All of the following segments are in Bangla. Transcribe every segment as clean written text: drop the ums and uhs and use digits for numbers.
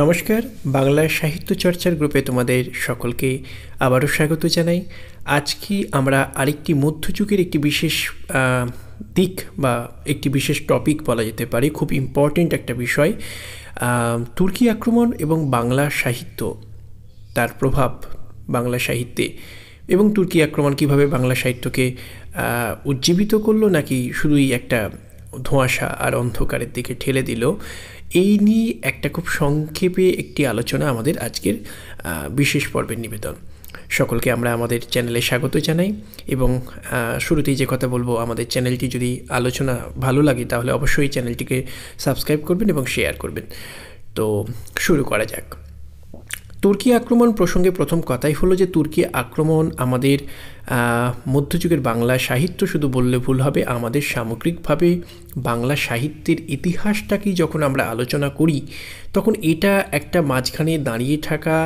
নমস্কার, বাংলা সাহিত্য চর্চার গ্রুপে তোমাদের সকলকে আবারও স্বাগত জানাই। আজকে আমরা আরেকটি মধ্যযুগের একটি বিশেষ দিক বা একটি বিশেষ টপিক বলা যেতে পারে, খুব ইম্পর্টেন্ট একটা বিষয়, তুর্কি আক্রমণ এবং বাংলা সাহিত্য, তার প্রভাব বাংলা সাহিত্যে, এবং তুর্কি আক্রমণ কীভাবে বাংলা সাহিত্যকে উজ্জীবিত করলো নাকি শুধুই একটা ধোঁয়াশা আর অন্ধকারের দিকে ঠেলে দিল, এই নিয়ে একটা খুব সংক্ষেপে একটি আলোচনা আমাদের আজকের বিশেষ পর্বের নিবেদন। সকলকে আমরা আমাদের চ্যানেলে স্বাগত জানাই এবং শুরুতেই যে কথা বলবো, আমাদের চ্যানেলটি যদি আলোচনা ভালো লাগে তাহলে অবশ্যই চ্যানেলটিকে সাবস্ক্রাইব করবেন এবং শেয়ার করবেন। তো শুরু করা যাক। তুর্কি আক্রমণ প্রসঙ্গে প্রথম কথাই হলো যে তুর্কি আক্রমণ আমাদের মধ্যযুগের বাংলা সাহিত্য শুধু বললে ভুল হবে, আমাদের সামগ্রিকভাবে বাংলা সাহিত্যের ইতিহাসটাকেই যখন আমরা আলোচনা করি তখন এটা একটা মাঝখানে দাঁড়িয়ে থাকা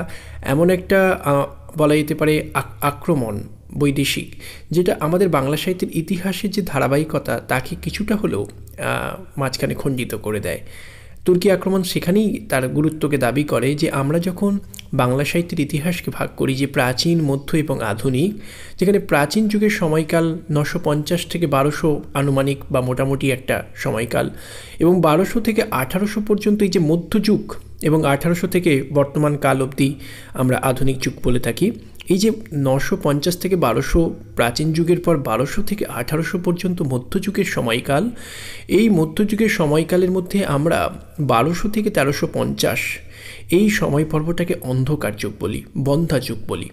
এমন একটা বলা যেতে পারে আক্রমণ বৈদেশিক, যেটা আমাদের বাংলা সাহিত্যের ইতিহাসের যে ধারাবাহিকতা তাকে কিছুটা হলেও মাঝখানে খণ্ডিত করে দেয়। তুর্কি আক্রমণ সেখানেই তার গুরুত্বকে দাবি করে যে আমরা যখন বাংলা সাহিত্যের ইতিহাসকে ভাগ করি যে প্রাচীন, মধ্য এবং আধুনিক, যেখানে প্রাচীন যুগের সময়কাল 950 থেকে 1200 আনুমানিক বা মোটামুটি একটা সময়কাল, এবং 1200 থেকে 1800 পর্যন্ত এই যে মধ্যযুগ, এবং 1800 থেকে বর্তমান কাল অবধি আমরা আধুনিক যুগ বলে থাকি। এই যে 950 থেকে 1200 প্রাচীন যুগের পর 1200 থেকে 1800 পর্যন্ত মধ্যযুগের সময়কাল, এই মধ্যযুগের সময়কালের মধ্যে আমরা 1200 থেকে 1350 এই সময় পর্বটাকে অন্ধকার যুগ বলি, বন্ধ্যা যুগ বলি।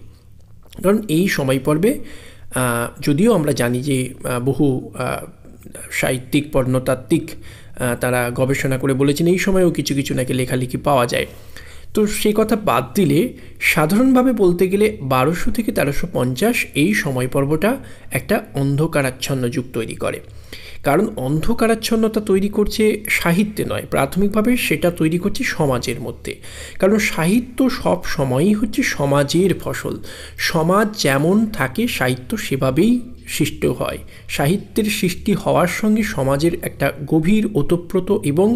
কারণ এই সময় পর্বে যদিও আমরা জানি যে বহু সাহিত্যিক, প্রত্নতাত্ত্বিক তারা গবেষণা করে বলেছেন এই সময়েও কিছু কিছু নাকি লেখালেখি পাওয়া যায়, তো সেই কথা বাদ দিলে সাধারণভাবে বলতে গেলে 1200 থেকে 1350 এই সময় পর্বটা একটা অন্ধকারাচ্ছন্ন যুগ তৈরি করে। কারণ অন্ধকারাচ্ছন্নতা তৈরি করছে সাহিত্যে নয়, প্রাথমিকভাবে সেটা তৈরি করছে সমাজের মধ্যে। কারণ সাহিত্য সব সময়ই হচ্ছে সমাজের ফসল, সমাজ যেমন থাকে সাহিত্য সেভাবেই সৃষ্ট হয়। সাহিত্যের সৃষ্টি হওয়ার সঙ্গে সমাজের একটা গভীর ওতপ্রোত এবং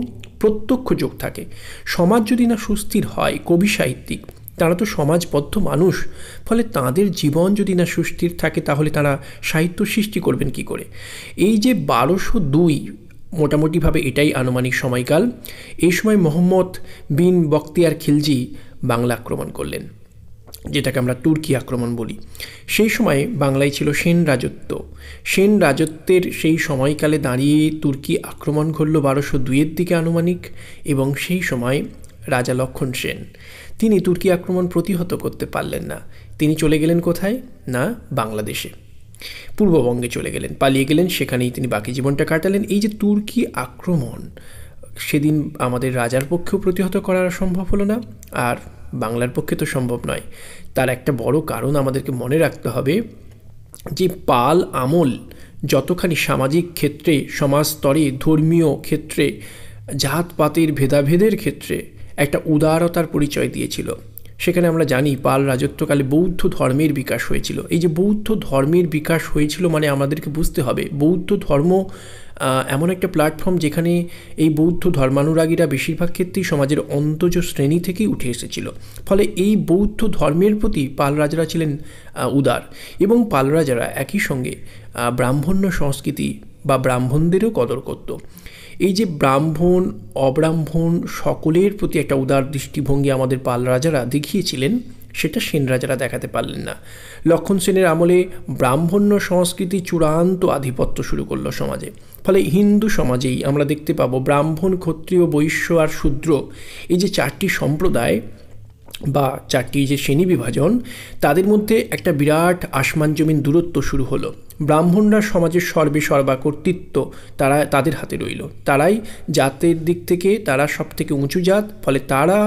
প্রত্যক্ষ যোগ থাকে। সমাজ যদি না সুস্থির হয়, কবি সাহিত্যিক তারা তো সমাজবদ্ধ মানুষ, ফলে তাদের জীবন যদি না সুস্থির থাকে তাহলে তারা সাহিত্য সৃষ্টি করবেন কি করে। এই যে 1202 মোটামুটিভাবে এটাই আনুমানিক সময়কাল, এই সময় মোহাম্মদ বিন বখতিয়ার খিলজি বাংলা আক্রমণ করলেন, যেটাকে আমরা তুর্কি আক্রমণ বলি। সেই সময় বাংলায় ছিল সেন রাজত্ব। সেন রাজত্বের সেই সময়কালে দাঁড়িয়ে তুর্কি আক্রমণ ঘটল 1202-এর দিকে আনুমানিক, এবং সেই সময় রাজা লক্ষণ সেন তিনি তুর্কি আক্রমণ প্রতিহত করতে পারলেন না। তিনি চলে গেলেন কোথায়? না, বাংলাদেশে, পূর্ববঙ্গে চলে গেলেন, পালিয়ে গেলেন, সেখানেই তিনি বাকি জীবনটা কাটালেন। এই যে তুর্কি আক্রমণ সেদিন আমাদের রাজার পক্ষেও প্রতিহত করা সম্ভব হলো না, আর বাংলার পক্ষে তো সম্ভব নয়। তার একটা বড় কারণ আমাদেরকে মনে রাখতে হবে যে পাল আমল যতখানি সামাজিক ক্ষেত্রে, সমাজ স্তরে, ধর্মীয় ক্ষেত্রে, জাতপাতের ভেদাভেদের ক্ষেত্রে একটা উদারতার পরিচয় দিয়েছিল। সেখানে আমরা জানি পাল রাজত্বকালে বৌদ্ধ ধর্মের বিকাশ হয়েছিল। এই যে বৌদ্ধ ধর্মের বিকাশ হয়েছিল মানে আমাদেরকে বুঝতে হবে বৌদ্ধ ধর্ম এমন একটা প্ল্যাটফর্ম যেখানে এই বৌদ্ধ ধর্মানুরাগীরা বেশিরভাগ ক্ষেত্রেই সমাজের অন্তজ শ্রেণী থেকেই উঠে এসেছিল। ফলে এই বৌদ্ধ ধর্মের প্রতি পাল রাজারা ছিলেন উদার, এবং পাল রাজারা একই সঙ্গে ব্রাহ্মণ্য সংস্কৃতি বা ব্রাহ্মণদেরও কদর করত। এই যে ব্রাহ্মণ অব্রাহ্মণ সকলের প্রতি একটা উদার দৃষ্টিভঙ্গি আমাদের পাল রাজারা দেখিয়েছিলেন, সেটা সেন রাজারা দেখাতে পারলেন না। লক্ষণ সেনের আমলে ব্রাহ্মণ্য সংস্কৃতি চূড়ান্ত আধিপত্য শুরু করলো সমাজে। ফলে হিন্দু সমাজেই আমরা দেখতে পাবো ব্রাহ্মণ, ক্ষত্রিয়, বৈশ্য আর শূদ্র, এই যে চারটি সম্প্রদায় বা চারটি যে শ্রেণী বিভাজন, তাদের মধ্যে একটা বিরাট আসমান জমিন দূরত্ব শুরু হলো। ব্রাহ্মণরা সমাজের সর্বে সর্বা কর্তৃত্ব তাদের হাতে রইল, তারাই জাতের দিক থেকে তারা সব থেকে উঁচু জাত। ফলে তারা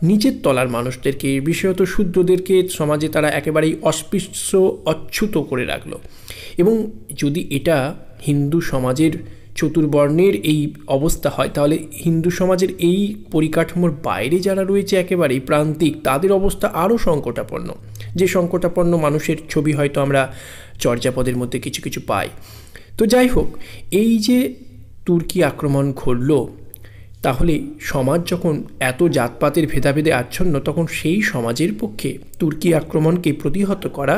নিচের তলার মানুষদেরকে, বিশেষত শূদ্রদেরকে সমাজে তারা একেবারেই অস্পৃশ্য, অচ্যুত করে রাখলো। এবং যদি এটা হিন্দু সমাজের চতুর্বর্ণের এই অবস্থা হয়, তাহলে হিন্দু সমাজের এই পরিকাঠামোর বাইরে যারা রয়েছে একেবারেই প্রান্তিক, তাদের অবস্থা আরও সংকটাপন্ন। যে সংকটাপন্ন মানুষের ছবি হয়তো আমরা চর্যাপদের মধ্যে কিছু কিছু পাই। তো যাই হোক, এই যে তুর্কি আক্রমণ ঘটল, তাহলে সমাজ যখন এত জাতপাতের ভেদাভেদে আচ্ছন্ন, তখন সেই সমাজের পক্ষে তুর্কি আক্রমণকে প্রতিহত করা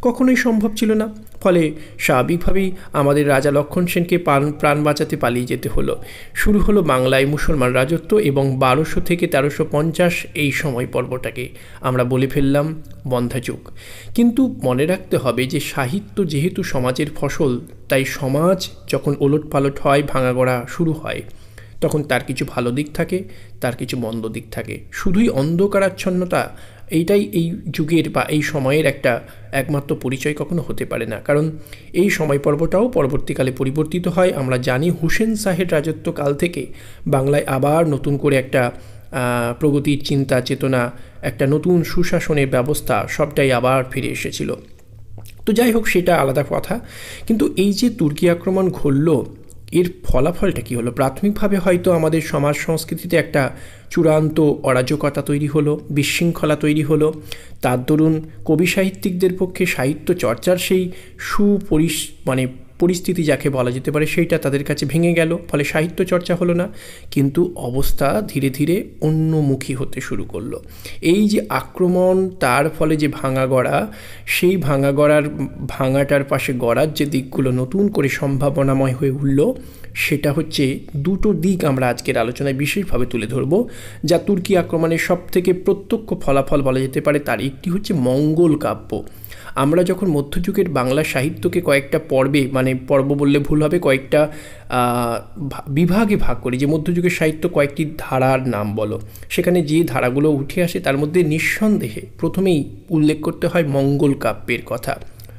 কখনোই সম্ভব ছিল না। ফলে স্বাভাবিকভাবেই আমাদের রাজা লক্ষণ সেনকে প্রাণ বাঁচাতে পালিয়ে যেতে হলো। শুরু হলো বাংলায় মুসলমান রাজত্ব, এবং 1200 থেকে 1350 এই সময় পর্বটাকে আমরা বলে ফেললাম বন্ধ্যা যুগ। কিন্তু মনে রাখতে হবে যে সাহিত্য যেহেতু সমাজের ফসল, তাই সমাজ যখন ওলটপালট হয়, ভাঙাগড়া শুরু হয়, তখন তার কিছু ভালো দিক থাকে, তার কিছু মন্দ দিক থাকে। শুধুই অন্ধকারাচ্ছন্নতা এইটাই এই যুগের বা এই সময়ের একটা একমাত্র পরিচয় কখনো হতে পারে না। কারণ এই সময় পর্বটাও পরবর্তীকালে পরিবর্তিত হয়। আমরা জানি হুসেন শাহের রাজত্বকাল থেকে বাংলায় আবার নতুন করে একটা প্রগতির চিন্তা চেতনা, একটা নতুন সুশাসনের ব্যবস্থা, সবটাই আবার ফিরে এসেছিল। তো যাই হোক, সেটা আলাদা কথা। কিন্তু এই যে তুর্কি আক্রমণ ঘটল, এর ফলাফলটা কী হলো? প্রাথমিকভাবে হয়তো আমাদের সমাজ সংস্কৃতিতে একটা চূড়ান্ত অরাজকতা তৈরি হলো, বিশৃঙ্খলা তৈরি হলো। তার দরুন কবি সাহিত্যিকদের পক্ষে সাহিত্য চর্চার সেই পরিস্থিতি যাকে বলা যেতে পারে, সেইটা তাদের কাছে ভেঙে গেল। ফলে সাহিত্য চর্চা হলো না। কিন্তু অবস্থা ধীরে ধীরে অন্যমুখী হতে শুরু করলো। এই যে আক্রমণ, তার ফলে যে ভাঙাগড়া, সেই ভাঙাটার পাশে গড়ার যে দিকগুলো নতুন করে সম্ভাবনাময় হয়ে উঠল, সেটা হচ্ছে দুটো দিক আমরা আজকের আলোচনায় বিশেষভাবে তুলে ধরব, যা তুর্কি আক্রমণের সবথেকে প্রত্যক্ষ ফলাফল বলা যেতে পারে। তার একটি হচ্ছে মঙ্গল কাব্য। আমরা যখন মধ্যযুগের বাংলা সাহিত্যকে কয়েকটা পর্বে, পর্ব বললে ভুল হবে, কয়েকটা বিভাগে ভাগ করি, যে মধ্যযুগের সাহিত্য কয়েকটি ধারার নাম বলো, সেখানে যে ধারাগুলো উঠে আসে তার মধ্যে নিঃসন্দেহে প্রথমেই উল্লেখ করতে হয় মঙ্গল কাব্যের কথা।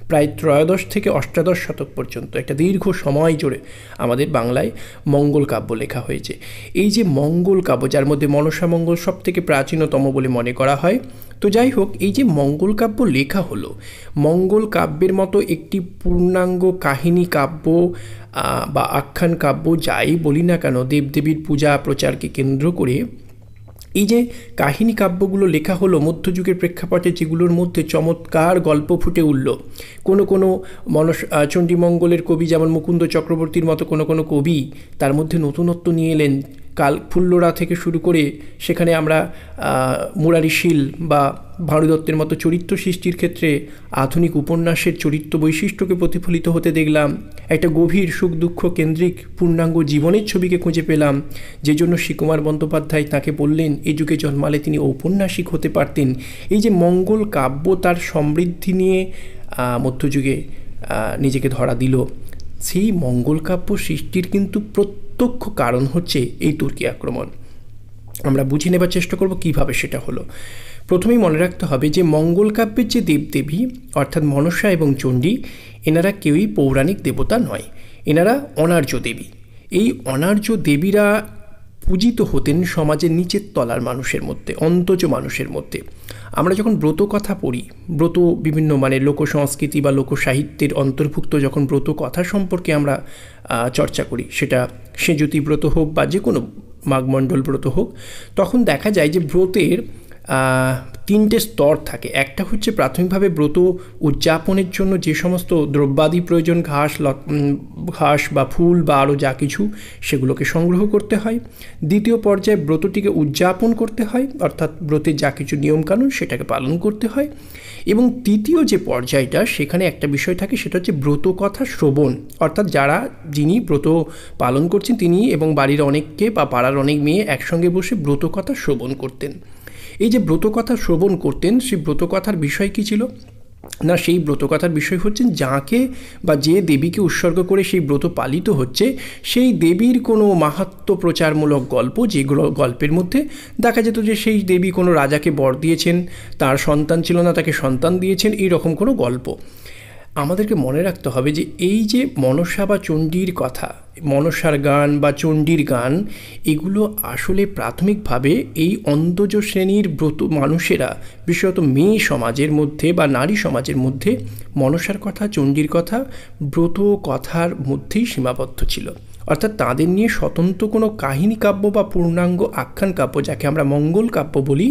প্রায় 13 থেকে 18 শতক পর্যন্ত একটা দীর্ঘ সময় জুড়ে আমাদের বাংলায় মঙ্গল কাব্য লেখা হয়েছে। এই যে মঙ্গল কাব্য, যার মধ্যে মনসা মঙ্গল সব থেকে প্রাচীনতম বলে মনে করা হয়। তো যাই হোক, এই যে মঙ্গল কাব্য লেখা হলো, মঙ্গল কাব্যের মতো একটি পূর্ণাঙ্গ কাহিনী কাব্য বা আখ্যান কাব্য, যাই বলি না কেন, দেবদেবীর পূজা প্রচারকে কেন্দ্র করে এই যে কাহিনী কাব্যগুলো লেখা হলো মধ্যযুগের প্রেক্ষাপটে, যেগুলোর মধ্যে চমৎকার গল্প ফুটে উঠল। কোনো চণ্ডীমঙ্গলের কবি যেমন মুকুন্দ চক্রবর্তীর মতো কোনো কবি তার মধ্যে নতুনত্ব নিয়ে এলেন। ফুল্লরা থেকে শুরু করে সেখানে আমরা মুরারি শীল বা ভানু দত্তের মতো চরিত্র সৃষ্টির ক্ষেত্রে আধুনিক উপন্যাসের চরিত্র বৈশিষ্ট্যকে প্রতিফলিত হতে দেখলাম। একটা গভীর সুখ দুঃখ কেন্দ্রিক পূর্ণাঙ্গ জীবনের ছবিকে খুঁজে পেলাম, যে জন্য শ্রীকুমার বন্দ্যোপাধ্যায় তাকে বললেন এ যুগে জন্মালে তিনি ঔপন্যাসিক হতে পারতেন। এই যে মঙ্গল কাব্য তার সমৃদ্ধি নিয়ে মধ্যযুগে নিজেকে ধরা দিল, সেই মঙ্গল কাব্য সৃষ্টির কিন্তু প্রত্যক্ষ কারণ হচ্ছে এই তুর্কি আক্রমণ। আমরা বুঝে নেবার চেষ্টা করব কিভাবে সেটা হলো। প্রথমেই মনে রাখতে হবে যে মঙ্গল কাব্যের যে দেবদেবী, অর্থাৎ মনসা এবং চণ্ডী, এনারা কেউই পৌরাণিক দেবতা নয়, এনারা অনার্য দেবী। এই অনার্য দেবীরা পূজিত হতেন সমাজের নিচের তলার মানুষের মধ্যে, অন্তজ মানুষের মধ্যে। আমরা যখন ব্রত কথা পড়ি, ব্রত বিভিন্ন লোকসংস্কৃতি বা লোকসাহিত্যের অন্তর্ভুক্ত যখন ব্রত কথা সম্পর্কে আমরা চর্চা করি, সেটা সেজুতি ব্রত হোক বা যে কোনো মাঘমণ্ডল ব্রত হোক, তখন দেখা যায় যে ব্রতের 3টে স্তর থাকে। একটা হচ্ছে প্রাথমিকভাবে ব্রত উদযাপনের জন্য যে সমস্ত দ্রব্যাদি প্রয়োজন, ঘাস বা ফুল বা আরও যা কিছু, সেগুলোকে সংগ্রহ করতে হয়। দ্বিতীয় পর্যায়ে ব্রতটিকে উদযাপন করতে হয়, অর্থাৎ ব্রতের যা কিছু নিয়মকানুন সেটাকে পালন করতে হয়। এবং তৃতীয় যে পর্যায়টা, সেখানে একটা বিষয় থাকে, সেটা হচ্ছে ব্রত কথা শ্রবণ, অর্থাৎ যিনি ব্রত পালন করছেন তিনি এবং বাড়ির অনেককে বা পাড়ার অনেক মেয়ে একসঙ্গে বসে ব্রত কথা শ্রবণ করতেন। এই যে ব্রতকথা শ্রবণ করতেন, সেই ব্রতকথার বিষয় কী ছিল না, সেই ব্রতকথার বিষয় হচ্ছেন যাকে বা যে দেবীকে উৎসর্গ করে সেই ব্রত পালিত হচ্ছে, সেই দেবীর কোনো মাহাত্ম্য প্রচারমূলক গল্প, যেগুলো গল্পের মধ্যে দেখা যেত যে সেই দেবী কোনো রাজাকে বর দিয়েছেন, তার সন্তান ছিল না, তাকে সন্তান দিয়েছেন, এই রকম কোনো গল্প। আমাদেরকে মনে রাখতে হবে যে এই যে মনসা বা চণ্ডীর কথা, মনসার গান বা চণ্ডীর গান, এগুলো আসলে প্রাথমিকভাবে এই অন্তজ শ্রেণীর ব্রত মানুষেরা, বিশেষত মেয়ে সমাজের মধ্যে বা নারী সমাজের মধ্যে মনসার কথা, চণ্ডীর কথা, ব্রত কথার মধ্যেই সীমাবদ্ধ ছিল। অর্থাৎ তাদের নিয়ে স্বতন্ত্র কোনো কাহিনী কাব্য বা পূর্ণাঙ্গ আখ্যান কাব্য, যাকে আমরা মঙ্গল কাব্য বলি,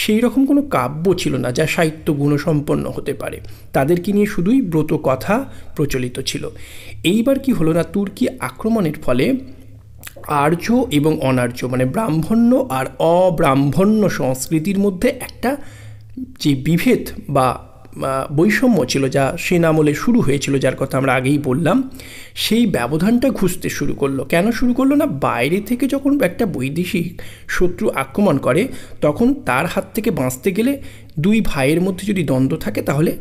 সেই রকম কোনো কাব্য ছিল না যা সাহিত্য গুণসম্পন্ন হতে পারে। তাদেরকে নিয়ে শুধুই ব্রত কথা প্রচলিত ছিল। এইবার কি হলো না, তুর্কি আক্রমণের ফলে আর্য এবং অনার্য মানে ব্রাহ্মণ্য আর অব্রাহ্মণ্য সংস্কৃতির মধ্যে একটা যে বিভেদ বা বৈষম্য ছিল, যা সেন আমলে শুরু হয়েছিল, যার কথা আমরা আগেই বললাম, সেই ব্যবধানটা ঘুষতে শুরু করলো। কেন শুরু করলো না, বাইরে থেকে যখন একটা বৈদেশিক শত্রু আক্রমণ করে তখন তার হাত থেকে বাঁচতে গেলে দুই ভাইয়ের মধ্যে যদি দ্বন্দ্ব থাকে তাহলে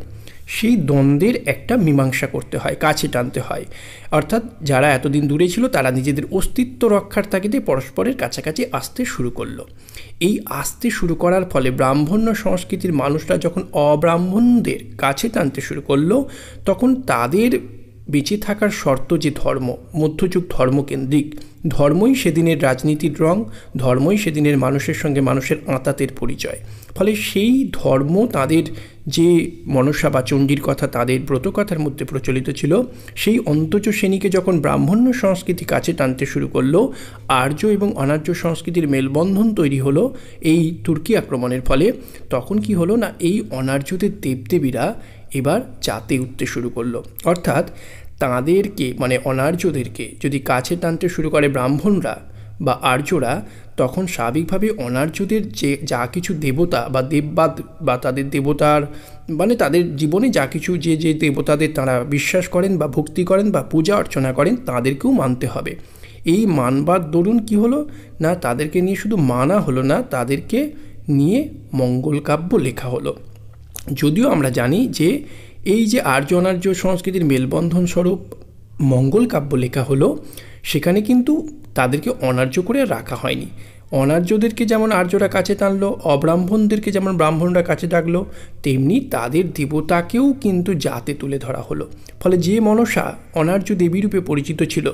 সেই দ্বন্দ্বের একটা মীমাংসা করতে হয়, কাছে টানতে হয়। অর্থাৎ যারা এতদিন দূরে ছিল তারা নিজেদের অস্তিত্ব রক্ষার তাগিদে পরস্পরের কাছাকাছি আসতে শুরু করলো। এই আসতে শুরু করার ফলে ব্রাহ্মণ্য সংস্কৃতির মানুষরা যখন অব্রাহ্মণদের কাছে টানতে শুরু করলো তখন তাদের বেঁচে থাকার শর্ত যে ধর্ম, মধ্যযুগ ধর্মকেন্দ্রিক, ধর্মই সেদিনের রাজনীতির রং, ধর্মই সেদিনের মানুষের সঙ্গে মানুষের আঁতাতের পরিচয়। ফলে সেই ধর্ম তাদের যে মনসা বা চণ্ডীর কথা তাদের ব্রতকথার মধ্যে প্রচলিত ছিল, সেই অন্তজ শ্রেণীকে যখন ব্রাহ্মণ্য সংস্কৃতি কাছে টানতে শুরু করলো, আর্য এবং অনার্য সংস্কৃতির মেলবন্ধন তৈরি হলো এই তুর্কি আক্রমণের ফলে, তখন কি হলো না, এই অনার্যদের দেবদেবীরা এবার জাতে উঠতে শুরু করলো। অর্থাৎ তাঁদেরকে মানে অনার্যদেরকে যদি কাছে টানতে শুরু করে ব্রাহ্মণরা বা আর্যরা, তখন স্বাভাবিকভাবে অনার্যদের যে যা কিছু দেবতা বা দেববাদ বা তাদের দেবতার মানে তাদের জীবনে যা কিছু যে যে দেবতাদের তারা বিশ্বাস করেন বা ভক্তি করেন বা পূজা অর্চনা করেন তাদেরকেও মানতে হবে। এই মানবার দরুন কি হলো না, তাদেরকে নিয়ে শুধু মানা হলো না, তাদেরকে নিয়ে মঙ্গল কাব্য লেখা হলো। যদিও আমরা জানি যে এই যে আর্য অনার্য সংস্কৃতির মেলবন্ধন স্বরূপ মঙ্গল কাব্য লেখা হলো, সেখানে কিন্তু তাদেরকে অনার্য করে রাখা হয়নি। অনার্যদেরকে যেমন আর্যরা কাছে টানলো, অব্রাহ্মণদেরকে যেমন ব্রাহ্মণরা কাছে ডাকলো, তেমনি তাদের দেবতাকেও কিন্তু জাতে তুলে ধরা হলো। ফলে যে মনসা অনার্য দেবীরূপে পরিচিত ছিল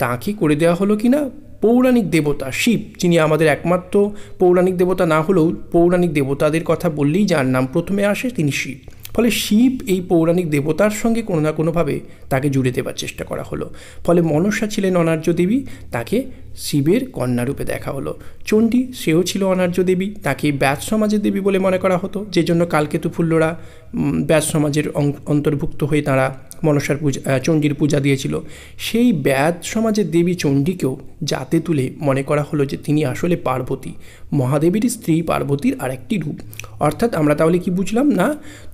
তাকে করে দেওয়া হলো কি না পৌরাণিক দেবতা শিব, যিনি আমাদের একমাত্র পৌরাণিক দেবতা না হলেও পৌরাণিক দেবতাদের কথা বললেই যার নাম প্রথমে আসে তিনি শিব। ফলে শিব এই পৌরাণিক দেবতার সঙ্গে কোনো না কোনোভাবে তাকে জুড়ে দেওয়ার চেষ্টা করা হলো। ফলে মনসা ছিলেন অনার্য দেবী, তাকে শিবের কন্যারূপে দেখা হলো। চণ্ডী সেও ছিল অনার্য দেবী, তাকে ব্যাস সমাজের দেবী বলে মনে করা হতো, যে জন্য কালকেতু ফুল্লরা ব্যাস সমাজের অন্তর্ভুক্ত হয়ে তারা মনসার পূজা চণ্ডীর পূজা দিয়েছিল। সেই ব্যাস সমাজের দেবী চণ্ডীকেও জাতে তুলে মনে করা হলো যে তিনি আসলে পার্বতী, মহাদেবীর স্ত্রী পার্বতীর আরেকটি রূপ। অর্থাৎ আমরা তাহলে কি বুঝলাম না,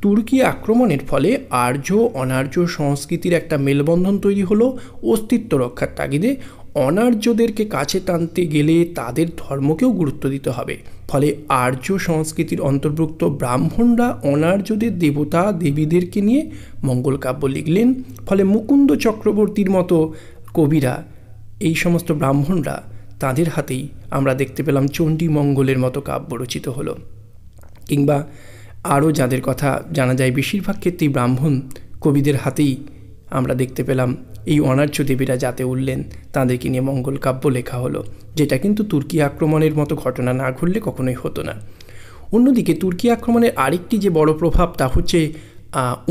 তুর্কি আক্রমণের ফলে আর্য অনার্য সংস্কৃতির একটা মেলবন্ধন তৈরি হলো অস্তিত্ব রক্ষার তাগিদে। অনার্যদেরকে কাছে টানতে গেলে তাদের ধর্মকেও গুরুত্ব দিতে হবে। ফলে আর্য সংস্কৃতির অন্তর্ভুক্ত ব্রাহ্মণরা অনার্যদের দেবতা দেবীদেরকে নিয়ে মঙ্গল কাব্য লিখলেন। ফলে মুকুন্দ চক্রবর্তীর মতো কবিরা, এই সমস্ত ব্রাহ্মণরা, তাদের হাতেই আমরা দেখতে পেলাম চণ্ডী মঙ্গলের মতো কাব্য রচিত হলো। কিংবা আরও যাদের কথা জানা যায়, বেশিরভাগ ক্ষেত্রেই ব্রাহ্মণ কবিদের হাতেই আমরা দেখতে পেলাম এই অনার্য দেবীরা যাতে উঠলেন, তাদেরকে নিয়ে মঙ্গল কাব্য লেখা হলো, যেটা কিন্তু তুর্কি আক্রমণের মতো ঘটনা না ঘটলে কখনোই হতো না। অন্যদিকে তুর্কি আক্রমণের আরেকটি যে বড় প্রভাব তা হচ্ছে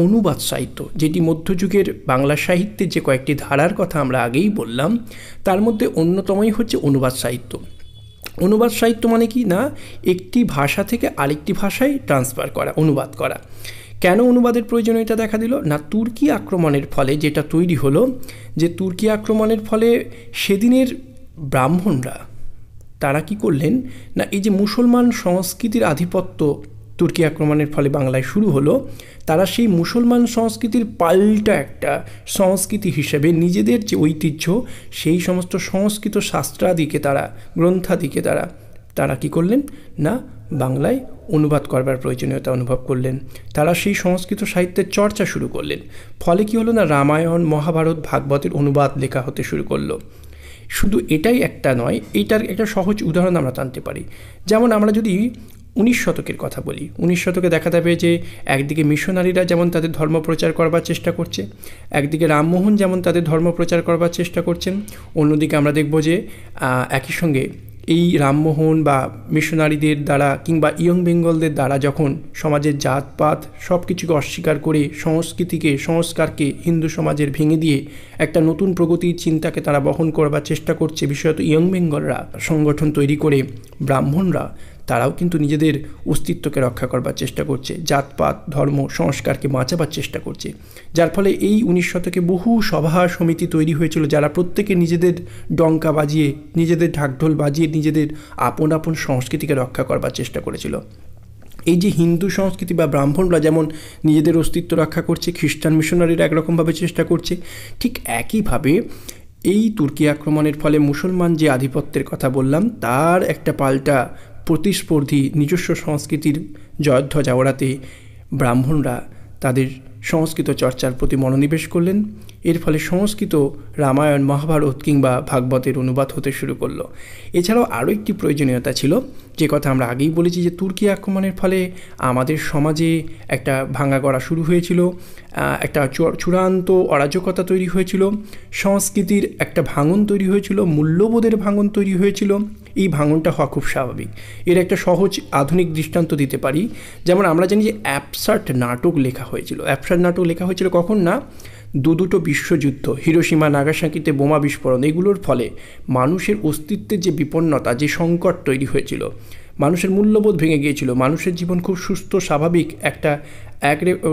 অনুবাদ সাহিত্য, যেটি মধ্যযুগের বাংলা সাহিত্যের যে কয়েকটি ধারার কথা আমরা আগেই বললাম, তার মধ্যে অন্যতমই হচ্ছে অনুবাদ সাহিত্য। অনুবাদ সাহিত্য মানে কি না, একটি ভাষা থেকে আরেকটি ভাষায় ট্রান্সফার করা, অনুবাদ করা। কেন অনুবাদের প্রয়োজনীয়তা দেখা দিল না, তুর্কি আক্রমণের ফলে যেটা তৈরি হলো, যে তুর্কি আক্রমণের ফলে সেদিনের ব্রাহ্মণরা তারা কি করলেন না, এই যে মুসলমান সংস্কৃতির আধিপত্য তুর্কি আক্রমণের ফলে বাংলায় শুরু হলো, তারা সেই মুসলমান সংস্কৃতির পাল্টা একটা সংস্কৃতি হিসেবে নিজেদের যে ঐতিহ্য সেই সমস্ত সংস্কৃত শাস্ত্রাদিকে তারা গ্রন্থাদিকে তারা কি করলেন না বাংলায় অনুবাদ করবার প্রয়োজনীয়তা অনুভব করলেন। তারা সেই সংস্কৃত সাহিত্যের চর্চা শুরু করলেন। ফলে কি হলো না, রামায়ণ মহাভারত ভাগবতের অনুবাদ লেখা হতে শুরু করলো। শুধু এটাই একটা নয়, এইটার একটা সহজ উদাহরণ আমরা টানতে পারি। যেমন আমরা যদি 19 শতকের কথা বলি, 19 শতকে দেখা যাবে যে একদিকে মিশনারিরা যেমন তাদের ধর্ম প্রচার করবার চেষ্টা করছে, একদিকে রামমোহন যেমন তাদের ধর্ম প্রচার করবার চেষ্টা করছেন, অন্যদিকে আমরা দেখব যে একই সঙ্গে এই রামমোহন বা মিশনারিদের দ্বারা কিংবা ইয়ং বেঙ্গলদের দ্বারা যখন সমাজের জাতপাত সব কিছুকে অস্বীকার করে সংস্কৃতিকে সংস্কারকে হিন্দু সমাজের ভেঙে দিয়ে একটা নতুন প্রগতির চিন্তাকে তারা বহন করবার চেষ্টা করছে, বিশেষত ইয়ং বেঙ্গলরা সংগঠন তৈরি করে ব্রাহ্মণরা তারাও কিন্তু নিজেদের অস্তিত্বকে রক্ষা করবার চেষ্টা করছে, জাতপাত ধর্ম সংস্কারকে বাঁচাবার চেষ্টা করছে, যার ফলে এই 19 শতকে বহু সভা সমিতি তৈরি হয়েছিল, যারা প্রত্যেকে নিজেদের ডঙ্কা বাজিয়ে, নিজেদের ঢাকঢোল বাজিয়ে নিজেদের আপন আপন সংস্কৃতিকে রক্ষা করবার চেষ্টা করেছিল। এই যে হিন্দু সংস্কৃতি বা ব্রাহ্মণরা যেমন নিজেদের অস্তিত্ব রক্ষা করছে, খ্রিস্টান মিশনারিরা একরকমভাবে চেষ্টা করছে, ঠিক একইভাবে এই তুর্কি আক্রমণের ফলে মুসলমান যে আধিপত্যের কথা বললাম তার একটা পাল্টা প্রতিস্পর্ধী নিজস্ব সংস্কৃতির জয়ধ্বজা ওড়াতে ব্রাহ্মণরা তাদের সংস্কৃত চর্চার প্রতি মনোনিবেশ করলেন। এর ফলে সংস্কৃত রামায়ণ, মহাভারত কিংবা ভাগবতের অনুবাদ হতে শুরু করলো। এছাড়াও আরও একটি প্রয়োজনীয়তা ছিল, যে কথা আমরা আগেই বলেছি, যে তুর্কি আক্রমণের ফলে আমাদের সমাজে একটা ভাঙা গড়া শুরু হয়েছিল, একটা চূড়ান্ত অরাজকতা তৈরি হয়েছিল, সংস্কৃতির একটা ভাঙন তৈরি হয়েছিল, মূল্যবোধের ভাঙন তৈরি হয়েছিল। এই ভাঙনটা হওয়া খুব স্বাভাবিক। এর একটা সহজ আধুনিক দৃষ্টান্ত দিতে পারি। যেমন আমরা জানি যে অ্যাবসার্ড নাটক লেখা হয়েছিল। অ্যাবসার্ড নাটক লেখা হয়েছিল কখন না, দুটো বিশ্বযুদ্ধ, হিরোশিমা নাগাসাকিতে বোমা বিস্ফোরণ, এগুলোর ফলে মানুষের অস্তিত্বের যে বিপন্নতা, যে সংকট তৈরি হয়েছিল, মানুষের মূল্যবোধ ভেঙে গিয়েছিল, মানুষের জীবন খুব সুস্থ স্বাভাবিক একটা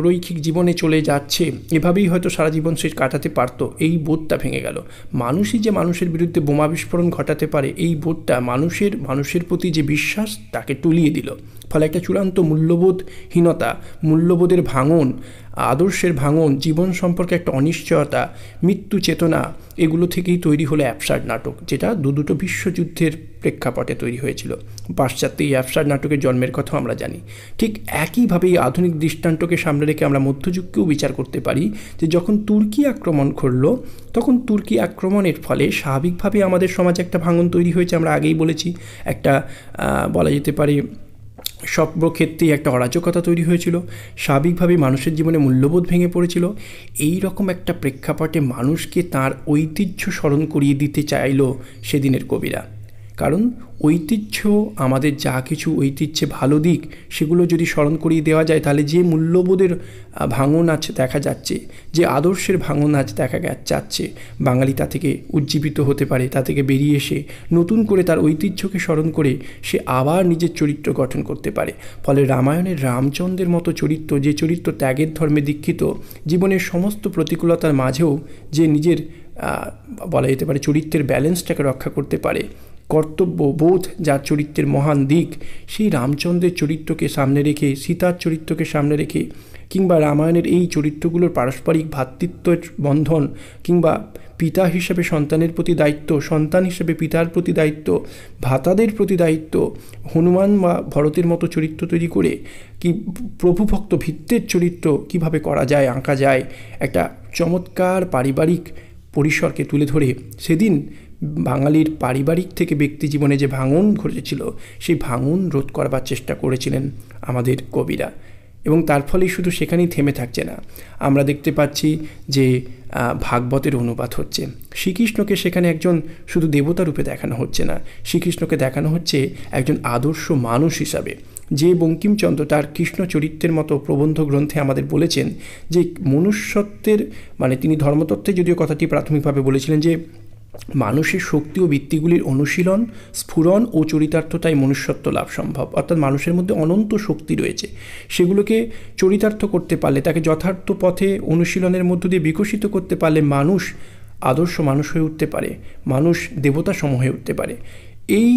রৈখিক জীবনে চলে যাচ্ছে, এভাবেই হয়তো সারা জীবন সে কাটাতে পারত, এই বোধটা ভেঙে গেল। মানুষই যে মানুষের বিরুদ্ধে বোমা বিস্ফোরণ ঘটাতে পারে, এই বোধটা মানুষের প্রতি যে বিশ্বাস তাকে তুলিয়ে দিল। ফলে একটা চূড়ান্ত মূল্যবোধহীনতা, মূল্যবোধের ভাঙন, আদর্শের ভাঙন, জীবন সম্পর্কে একটা অনিশ্চয়তা, মৃত্যু চেতনা, এগুলো থেকেই তৈরি হলো অ্যাবসার্ড নাটক, যেটা দুটো বিশ্বযুদ্ধের প্রেক্ষাপটে তৈরি হয়েছিল। পাশ্চাত্যে এই অ্যাবসার্ড নাটকের জন্মের কথাও আমরা জানি। ঠিক একইভাবে এই আধুনিক দৃষ্টান্তকে সামনে রেখে আমরা মধ্যযুগকেও বিচার করতে পারি, যে যখন তুর্কি আক্রমণ ঘটল, তখন তুর্কি আক্রমণের ফলে স্বাভাবিকভাবে আমাদের সমাজে একটা ভাঙন তৈরি হয়েছে। আমরা আগেই বলেছি, একটা বলা যেতে পারে সর্বক্ষেত্রেই একটা অরাজকতা তৈরি হয়েছিল, স্বাভাবিকভাবেই মানুষের জীবনে মূল্যবোধ ভেঙে পড়েছিল। এই রকম একটা প্রেক্ষাপটে মানুষকে তার ঐতিহ্য স্মরণ করিয়ে দিতে চাইল সেদিনের কবিরা। কারণ ঐতিহ্য, আমাদের যা কিছু ঐতিহ্যে ভালো দিক, সেগুলো যদি স্মরণ করিয়ে দেওয়া যায়, তাহলে যে মূল্যবোধের ভাঙন আছে দেখা যাচ্ছে, যে আদর্শের ভাঙন আজ দেখা যাচ্ছে, বাঙালি তা থেকে উজ্জীবিত হতে পারে, তা থেকে বেরিয়ে এসে নতুন করে তার ঐতিহ্যকে স্মরণ করে সে আবার নিজের চরিত্র গঠন করতে পারে। ফলে রামায়ণের রামচন্দ্রের মতো চরিত্র, যে চরিত্র ত্যাগের ধর্মে দীক্ষিত, জীবনের সমস্ত প্রতিকূলতার মাঝেও যে নিজের বলা যেতে পারে চরিত্রের ব্যালেন্সটাকে রক্ষা করতে পারে, কর্তব্য বোধ যার চরিত্রের মহান দিক, সেই রামচন্দ্রের চরিত্রকে সামনে রেখে, সীতার চরিত্রকে সামনে রেখে, কিংবা রামায়ণের এই চরিত্রগুলোর পারস্পরিক ভ্রাতৃত্বের বন্ধন, কিংবা পিতা হিসেবে সন্তানের প্রতি দায়িত্ব, সন্তান হিসেবে পিতার প্রতি দায়িত্ব, ভ্রাতাদের প্রতি দায়িত্ব, হনুমান বা ভরতের মতো চরিত্র তৈরি করে কি প্রভুভক্ত ভিত্তের চরিত্র কিভাবে করা যায়, আঁকা যায়, একটা চমৎকার পারিবারিক পরিসরকে তুলে ধরে সেদিন বাঙালির পারিবারিক থেকে ব্যক্তি জীবনে যে ভাঙন ঘটেছিল, সেই ভাঙন রোধ করবার চেষ্টা করেছিলেন আমাদের কবিরা। এবং তার ফলেই শুধু সেখানেই থেমে থাকছে না, আমরা দেখতে পাচ্ছি যে ভাগবতের অনুবাদ হচ্ছে। শ্রীকৃষ্ণকে সেখানে একজন শুধু দেবতা রূপে দেখানো হচ্ছে না, শ্রীকৃষ্ণকে দেখানো হচ্ছে একজন আদর্শ মানুষ হিসাবে। যে বঙ্কিমচন্দ্র তার কৃষ্ণ চরিত্রের মতো প্রবন্ধ গ্রন্থে আমাদের বলেছেন যে মনুষ্যত্বের, মানে তিনি ধর্মতত্ত্বে যদিও কথাটি প্রাথমিকভাবে বলেছিলেন যে মানুষের শক্তি ও বৃত্তিগুলির অনুশীলন, স্ফুরণ ও চরিতার্থতাই মনুষ্যত্ব লাভ সম্ভব। অর্থাৎ মানুষের মধ্যে অনন্ত শক্তি রয়েছে, সেগুলোকে চরিতার্থ করতে পারলে, তাকে যথার্থ পথে অনুশীলনের মধ্য দিয়ে বিকশিত করতে পারলে মানুষ আদর্শ মানুষ হয়ে উঠতে পারে, মানুষ দেবতা সম হয়ে উঠতে পারে। এই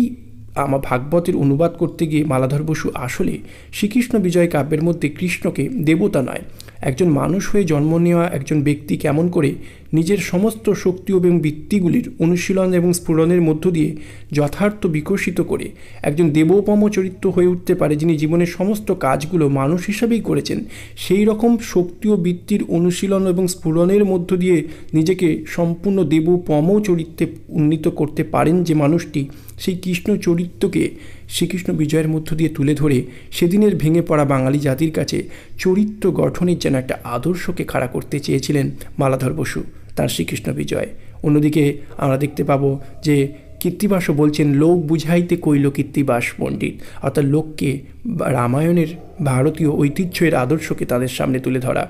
আমার ভাগবতের অনুবাদ করতে গিয়ে মালাধর বসু আসলে শ্রীকৃষ্ণ বিজয় কাব্যের মধ্যে কৃষ্ণকে দেবতা নয়, একজন মানুষ হয়ে জন্ম নেওয়া একজন ব্যক্তি কেমন করে নিজের সমস্ত শক্তি এবং বৃত্তিগুলির অনুশীলন এবং স্ফুরণের মধ্য দিয়ে যথার্থ বিকশিত করে একজন দেবোপম চরিত্র হয়ে উঠতে পারে, যিনি জীবনের সমস্ত কাজগুলো মানুষ হিসাবেই করেছেন, সেই রকম শক্তি ও বৃত্তির অনুশীলন এবং স্ফুরণের মধ্য দিয়ে নিজেকে সম্পূর্ণ দেবোপম চরিত্রে উন্নীত করতে পারেন যে মানুষটি, সেই কৃষ্ণ চরিত্রকে শ্রীকৃষ্ণ বিজয়ের মধ্য দিয়ে তুলে ধরে সেদিনের ভেঙে পড়া বাঙালি জাতির কাছে চরিত্র গঠনের যেন একটা আদর্শকে খাড়া করতে চেয়েছিলেন মালাধর বসু তার শ্রীকৃষ্ণ বিজয়। অন্যদিকে আমরা দেখতে পাবো যে কীর্তিবাসও বলছেন, লোক বুঝাইতে কইল কীর্তিবাস পণ্ডিত, অর্থাৎ লোককে রামায়ণের ভারতীয় ঐতিহ্যের আদর্শকে তাদের সামনে তুলে ধরা।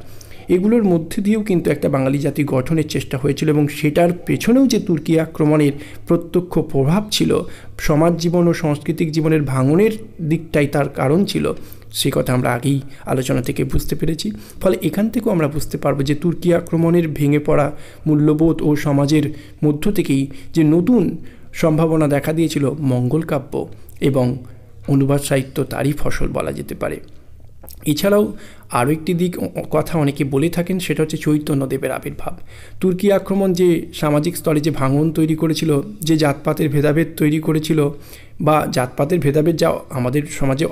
এগুলোর মধ্যে দিয়েও কিন্তু একটা বাঙালি জাতি গঠনের চেষ্টা হয়েছিল, এবং সেটার পেছনেও যে তুর্কি আক্রমণের প্রত্যক্ষ প্রভাব ছিল, সমাজ জীবন ও সাংস্কৃতিক জীবনের ভাঙনের দিকটাই তার কারণ ছিল, সে কথা আমরা আগেই আলোচনা থেকে বুঝতে পেরেছি। ফলে এখান থেকেও আমরা বুঝতে পারবো যে তুর্কি আক্রমণের ভেঙে পড়া মূল্যবোধ ও সমাজের মধ্য থেকেই যে নতুন সম্ভাবনা দেখা দিয়েছিল মঙ্গল কাব্য এবং অনুবাদ সাহিত্য, তারই ফসল বলা যেতে পারে। এছাড়াও আরও একটি দিক কথা অনেকে বলে থাকেন, সেটা হচ্ছে চৈতন্যদেবের আবির্ভাব। তুর্কি আক্রমণ যে সামাজিক স্তরে যে ভাঙন তৈরি করেছিল, যে জাতপাতের ভেদাভেদ তৈরি করেছিল, বা জাতপাতের ভেদাভেদ যা আমাদের সমাজে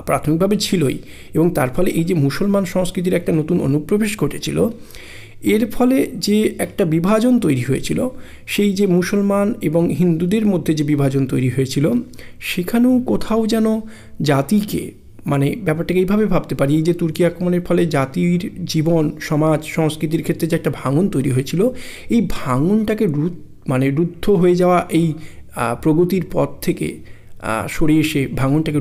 প্রাথমিকভাবে ছিলই, এবং তার ফলে এই যে মুসলমান সংস্কৃতির একটা নতুন অনুপ্রবেশ ঘটেছিল, এর ফলে যে একটা বিভাজন তৈরি হয়েছিল, সেই যে মুসলমান এবং হিন্দুদের মধ্যে যে বিভাজন তৈরি হয়েছিল, সেখানেও কোথাও যেন জাতিকে, মানে ব্যাপারটাকে এইভাবে ভাবতে পারি, এই যে তুর্কি আক্রমণের ফলে জাতির জীবন, সমাজ, সংস্কৃতির ক্ষেত্রে যে একটা ভাঙন তৈরি হয়েছিল, এই ভাঙনটাকে রুদ্ধ হয়ে যাওয়া, এই প্রগতির পথ থেকে সরে এসে ভাঙনটাকে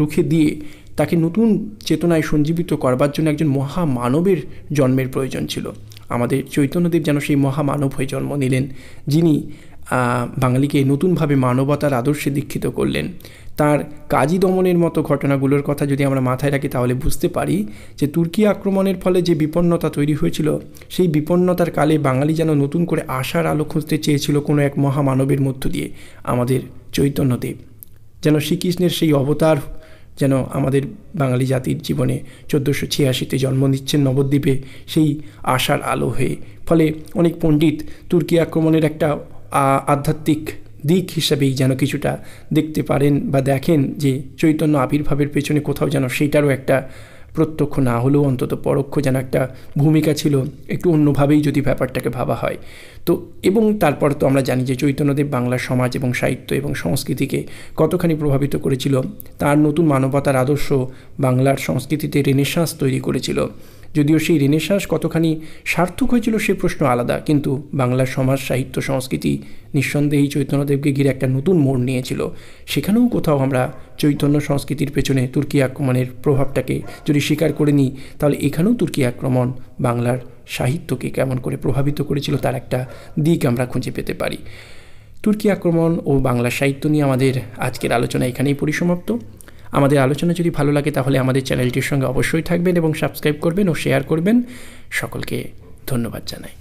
রুখে দিয়ে তাকে নতুন চেতনায় সঞ্জীবিত করবার জন্য একজন মহামানবের জন্মের প্রয়োজন ছিল। আমাদের চৈতন্যদেব যেন সেই মহামানব হয়ে জন্ম নিলেন, যিনি বাঙালিকে নতুনভাবে মানবতার আদর্শে দীক্ষিত করলেন। তার কাজী দমনের মতো ঘটনাগুলোর কথা যদি আমরা মাথায় রাখি, তাহলে বুঝতে পারি যে তুর্কি আক্রমণের ফলে যে বিপন্নতা তৈরি হয়েছিল, সেই বিপন্নতার কালে বাঙালি যেন নতুন করে আশার আলো খুঁজতে চেয়েছিল কোনো এক মহামানবের মধ্য দিয়ে। আমাদের চৈতন্যদেব যেন শ্রীকৃষ্ণের সেই অবতার যেন আমাদের বাঙালি জাতির জীবনে 1486-তে জন্ম নিচ্ছেন নবদ্বীপে, সেই আশার আলো হয়ে। ফলে অনেক পণ্ডিত তুর্কি আক্রমণের একটা আধ্যাত্মিক দিক হিসাবেই যেন কিছুটা দেখতে পারেন বা দেখেন যে চৈতন্য আবির্ভাবের পেছনে কোথাও যেন সেইটারও একটা প্রত্যক্ষ না হলেও অন্তত পরোক্ষ যেন একটা ভূমিকা ছিল, একটু অন্যভাবেই যদি ব্যাপারটাকে ভাবা হয়। তো এবং তারপর তো আমরা জানি যে চৈতন্যদেব বাংলার সমাজ এবং সাহিত্য এবং সংস্কৃতিকে কতখানি প্রভাবিত করেছিল। তার নতুন মানবতার আদর্শ বাংলার সংস্কৃতিতে রেনেসাঁস তৈরি করেছিল। যদিও সেই রেনেসাঁস কতখানি সার্থক হয়েছিল সে প্রশ্ন আলাদা, কিন্তু বাংলার সমাজ, সাহিত্য, সংস্কৃতি নিঃসন্দেহেই চৈতন্যদেবকে ঘিরে একটা নতুন মোড় নিয়েছিল। সেখানেও কোথাও আমরা চৈতন্য সংস্কৃতির পেছনে তুর্কি আক্রমণের প্রভাবটাকে যদি স্বীকার করে নিই, তাহলে এখানেও তুর্কি আক্রমণ বাংলার সাহিত্যকে কেমন করে প্রভাবিত করেছিল তার একটা দিক আমরা খুঁজে পেতে পারি। তুর্কি আক্রমণ ও বাংলা সাহিত্য নিয়ে আমাদের আজকের আলোচনা এখানেই পরিসমাপ্ত। আমাদের আলোচনা যদি ভালো লাগে তাহলে আমাদের চ্যানেলটির সঙ্গে অবশ্যই থাকবেন এবং সাবস্ক্রাইব করবেন ও শেয়ার করবেন। সকলকে ধন্যবাদ জানাই।